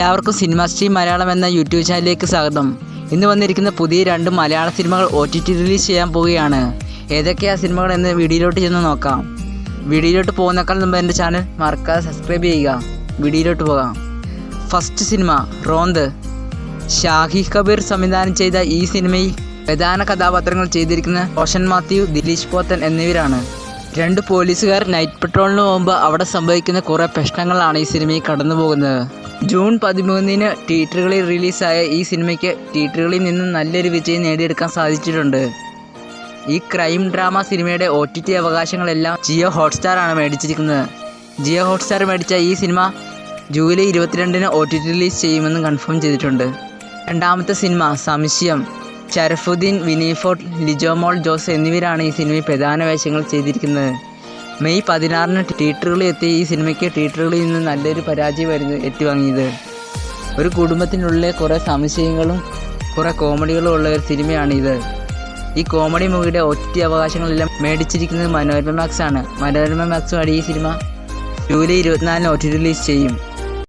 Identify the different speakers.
Speaker 1: എല്ലാവർക്കും cinema stream Malayalam എന്ന YouTube ചാനലിലേക്ക് സ്വാഗതം. ഇന്ന് വന്നിരിക്കുന്ന പുതിയ 2 മലയാള സിനിമകൾ OTT റിലീസ് ചെയ്യാൻ പോവുകയാണ്. ഏതൊക്കെയാ സിനിമകൾ എന്ന് വീഡിയോയിലോട്ട് ചെന്ന് നോക്കാം. വീഡിയോയിലോട്ട് പോകുന്നേക്കാൾ മുമ്പ് എൻ്റെ ചാനൽ മറക്കാതെ സബ്സ്ക്രൈബ് ചെയ്യുക. വീഡിയോയിലോട്ട് പോകാം. First cinema Ronth. ഷാഹി കബീർ സംവിധാനം ചെയ്ത ഈ സിനിമയിൽ പ്രധാന കഥാപാത്രങ്ങൾ ചെയ്തിരിക്കുന്ന റോഷൻ മാത്യു, ദിലീഷ് പോത്തൻ എന്നിവരാണ്. 2 പോലീസുകാർ നൈറ്റ് പെട്രോളിന് പോകുമ്പോൾ അവിടെ സംഭവിക്കുന്ന കുറേ പ്രശ്നങ്ങളാണ് ഈ സിനിമയിൽ കടന്നു പോകുന്നത്. ജൂൺ 13-ന് തിയേറ്ററുകളിൽ റിലീസായ ഈ സിനിമയ്ക്ക് തിയേറ്ററുകളിൽ നിന്ന് നല്ലൊരു വിജയം നേടിയെടുക്കാൻ സാധിച്ചിട്ടുണ്ട്. ഈ ക്രൈം ഡ്രാമ സിനിമയുടെ OTT അവകാശങ്ങളെല്ലാം ജിയോ ഹോട്ട്സ്റ്റാറാണ് മേടിച്ചിരിക്കുന്നത്. ജിയോ ഹോട്ട്സ്റ്റാർ മേടിച്ച ഈ സിനിമ ജൂലൈ 22-ന് OTT റിലീസ് ചെയ്യുമെന്ന് കൺഫേം ചെയ്തിട്ടുണ്ട്. രണ്ടാമത്തെ സിനിമ സംശയം. ഷറഫുദ്ദീൻ, വിനയ് ഫോർട്ട്, ലിജോമോൾ ജോസ് എന്നിവരാണ് ഈ സിനിമയിൽ പ്രധാന വേഷങ്ങൾ ചെയ്തിരിക്കുന്നത്. മെയ് 16-ന് തിയേറ്ററുകളിൽ എത്തിയ ഈ സിനിമയ്ക്ക് തിയേറ്ററുകളിൽ നിന്ന് നല്ലൊരു പരാജയമായിരുന്നു ഏറ്റുവാങ്ങിയത്. ഒരു കുടുംബത്തിനുള്ളിലെ കുറേ സംശയങ്ങളും കുറേ കോമഡികളും ഉള്ള ഒരു സിനിമയാണിത്. ഈ കോമഡി മൂവിയുടെ OTT അവകാശങ്ങളെല്ലാം മേടിച്ചിരിക്കുന്നത് മനോരമ മാക്സ് ആണ്. മനോരമ മാക്സ് വഴി ഈ സിനിമ ജൂലൈ 24-ന് OTT റിലീസ് ചെയ്യും.